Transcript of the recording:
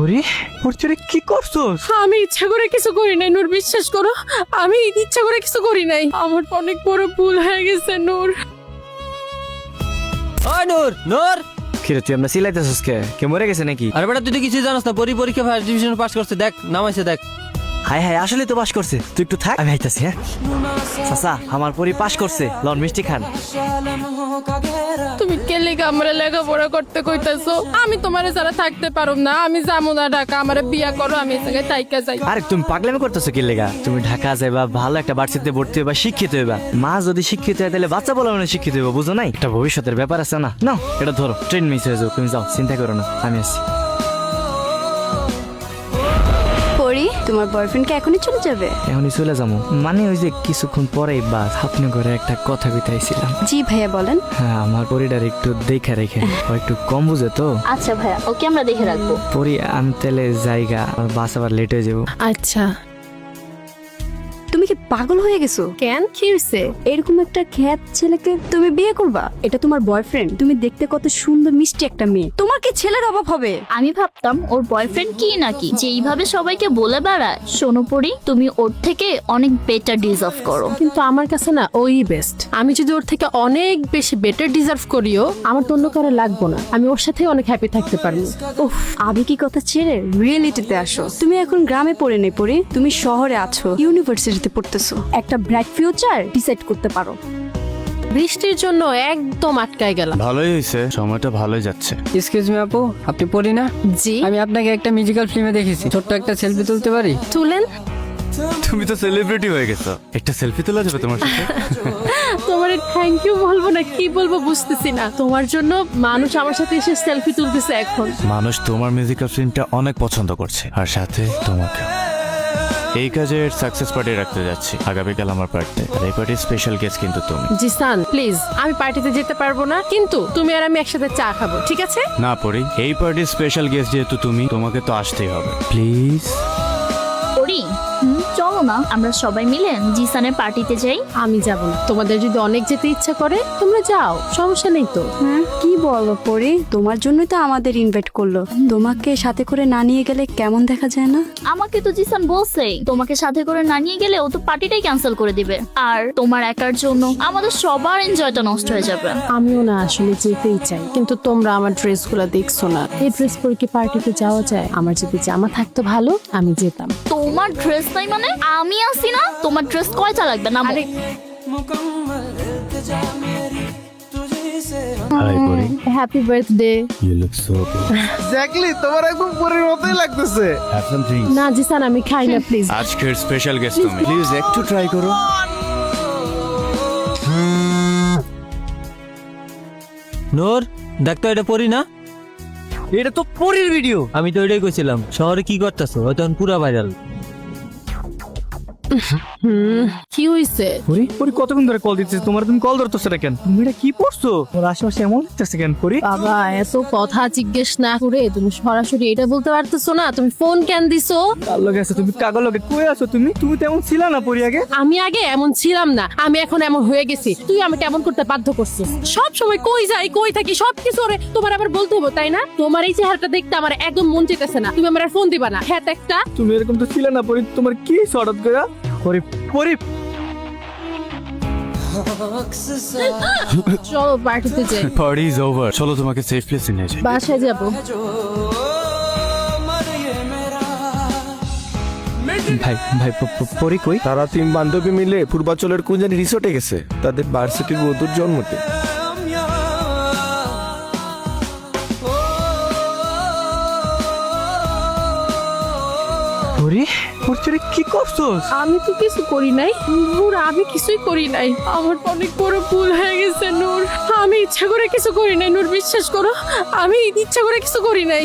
পরি ওর চোরে কি করছস? আমি ইচ্ছা করে কিছু করি নাই নূর, বিশ্বাস করো আমি ইচ্ছা করে কিছু করি নাই। আমার অনেক বড় ভুল হয়ে গেছে নূর। ওই নূর, নূর! কিরে তুই আমরা সিলাইতেছস কে মরে গেছে নাকি? আরে বেটা, তুই তো কিছুই জানাস না। পরীক্ষা ফার্স্ট ডিভিশন পাস করছে, দেখ নামাইছে, দেখ। হাই হাই, আসলে তো পাস করছে। তুই একটু থাক, আমি আইতাছি। হ্যাঁ চাচা, আমার পরি পাস করছে। লন মিষ্টি খান। তুমি কে লেগে আমরা লেখাপড়া করতে কইতাছো? আমি তোমারে ছাড়া থাকতে পারুম না। আমি যাবো না ঢাকা, আমার বিয়া করো, আমি এই জায়গায় থাইকা যাই। আরে তুমি পাগলামি করতেছো কি লেগা? তুমি ঢাকা যাইবা, ভালো একটা ভার্সিটিতে ভর্তি হইবা, শিক্ষিত হইবা। মা যদি শিক্ষিত হয় তাহলে বাচ্চা বলা মানে শিক্ষিত হইবা, বুঝো নাই? এটা ভবিষ্যতের ব্যাপার আছে না? নাও এটা ধরো, ট্রেন মিস হয়ে যাও। তুমি যাও, চিন্তা করো না, আমি আছি। পরি, তোমার বয়ফ্রেন্ডকে এখনই চলে যাবে? এখনই চলে যাবো মানে ওই যে কিছুক্ষণ পরেই বাস। আপনি ঘরে একটা কথা কইতাইছিলাম। জি ভাইয়া বলেন। হ্যাঁ, আমার পরিটার একটু দেখা রেখে, ও একটু কম বুঝে তো। আচ্ছা ভাইয়া, ওকে আমরা দেখে রাখবো। পরি আমি তাহলে জায়গা, আর বাস আবার লেট হয়ে যাবো। আচ্ছা। তুমি কি পাগল হয়ে গেছো? কেন, কি হইছে? এরকম একটা খ্যাত ছেলেকে তুমি বিয়ে করবা? এটা তোমার বয়ফ্রেন্ড। তুমি দেখতে কত সুন্দর মিষ্টি একটা মেয়ে, তোমার কি ছেলের অভাব হবে? আমি ভাবতাম ওর বয়ফ্রেন্ড কি নাকি, যে এইভাবে সবাইকে বলে বেড়ায়। শোনো পরি, তুমি ওর থেকে অনেক বেটার ডিজার্ভ করো। কিন্তু আমার কাছে না ওই বেস্ট। আমি যদি ওর থেকে অনেক বেশি বেটার ডিজার্ভ করিও, আমার তো অন্য কারো লাগবো না। আমি ওর সাথে অনেক হ্যাপি থাকতে পারবো। উফ, আবেগী কথা ছেড়ে রিয়েলিটিতে আসো। তুমি এখন গ্রামে পড়ে নেই পড়ি, তুমি শহরে আছো, ইউনিভার্সিটিতে পড়তেছো। একটা ব্রাইট ফিউচার ডিসাইড করতে পারো। বৃষ্টির জন্য একদম আটকায় গেলাম। ভালোই হয়েছে, সময়টা ভালোই যাচ্ছে। এক্সকিউজ মি আপু, আপনি পড়ি না? জি, আমি আপনাকে একটা মিউজিক্যাল ফিল্মে দেখেছি। ছোট্ট একটা সেলফি তুলতে পারি? তুলেন। তুমি তো সেলিব্রিটি হয়ে গেছো, একটা সেলফি তোলা যাবে তোমার সাথে? তোমার থ্যাংক ইউ বলবো না কি বলবো বুঝতেছি না। তোমার জন্য মানুষ আমার সাথে এসে সেলফি তুলতেছে এখন। মানুষ তোমার মিউজিক্যাল ফিল্মটা অনেক পছন্দ করছে, আর সাথে তোমাকে। এই কাজের সাকসেস পার্টি রাখতে যাচ্ছি আগামীকাল, আমার বার্থডে। আর এই পার্টির স্পেশাল গেস্ট কিন্তু তুমি। জিসান প্লিজ, আমি পার্টিতে যেতে পারবো না, কিন্তু তুমি আর আমি একসাথে চা খাবো, ঠিক আছে? না পড়ি, এই পার্টির স্পেশাল গেস্ট যেহেতু তুমি, তোমাকে তো আসতেই হবে, প্লিজ। পরি, চলো না আমরা সবাই মিলে জিসানের পার্টিতে যাই। আমি যাব না। তোমাদের যদি অনেক যেতে ইচ্ছা করে তোমরা যাও, সমস্যা নেই তো। হ্যাঁ, কি বলো পরি? তোমার জন্যই তো আমাদের ইনভাইট করলো। তোমাকে সাথে করে না নিয়ে গেলে কেমন দেখা যায় না? আমাকে তো জিসান বলছে তোমাকে সাথে করে না নিয়ে গেলে ও তো পার্টিটাই ক্যান্সেল করে দিবে, আর তোমার একার জন্য আমাদের সবার এনজয়টা নষ্ট হয়ে যাবে। আমিও না আসলে যেতেই চাই, কিন্তু তোমরা আমার ড্রেসগুলো দেখছো না। এই ড্রেস পরে কি পার্টিতে যাওয়া যায়? আমার যদি জামা থাকতো ভালো, আমি যেতাম। তোমার ড্রেস নাই মানে? আমি আসি না? তোমার ড্রেস কয়টা লাগবে না? আরে hi Pori, happy birthday. You look so good. Exactly, তোমার একদম পরীর মতোই লাগতেছে। Have some drinks. না জিসান, আমি খাই না প্লিজ। আজকের স্পেশাল গেস্ট তুমি, প্লিজ একটু ট্রাই করো। নূর, দেখ তো, এটা পড়ি না? এটা তো পরির ভিডিও। আমি তো এটাই কইছিলাম, শহরে কি করতেছো? হয়তো এখন পুরা ভাইরাল। কি হইছে? পরি পরি কতক্ষণ ধরে কল দিতেছে তোমার, তুমি কল ধরতেছো না কেন? তুমি এটা কি পড়ছো? ওর আশেপাশে এমন হচ্ছে কেন পরি? বাবা, এত কথা জিজ্ঞেস না করে তুমি সরাসরি এটা বলতে পারতেছো না? তুমি ফোন কেন দিছো? কার লগে আছো তুমি? কাগল লগে কই আছো তুমি? তুমি তো এমন ছিলা না পরি আগে। আমি আগে এমন ছিলাম না, আমি এখন এমন হয়ে গেছি। তুই আমাকে এমন করতে বাধ্য করছিস। সব সময় কই যাই কই থাকি সবকিছু ওরে তোমার আবার বলতে হবে, তাই না? তোমার এই চেহারাটা দেখতে আমার একদম মন চাইতেছে না। তুমি আমার আর ফোন দিবা না। হ্যাঁ একটা তুমি এরকম তো ছিলা না পরি। তোমার কি হঠাৎ করে? পরি পরি চলো পার্টিতে যাই। পার্টি ইজ ওভার, চলো তোমাকে সেফ প্লেসে নিয়ে যাই। বাসায় যাবো। ভাই ভাই পরি কই? তারা 3 বান্ধবী মিলে পূর্বাঞ্চলের কোন জানি রিসোর্টে গেছে তাদের ভার্সিটির বন্ধুর জন্মতে। পরি ওর চোরে কি করছস? আমি তো কিছু করি নাই নূর, আমি কিছুই করি নাই। আমার অনেক বড় ভুল হয়ে গেছে নূর। আমি ইচ্ছা করে কিছু করি নাই নূর, বিশ্বাস করো আমি ইচ্ছা করে কিছু করি নাই।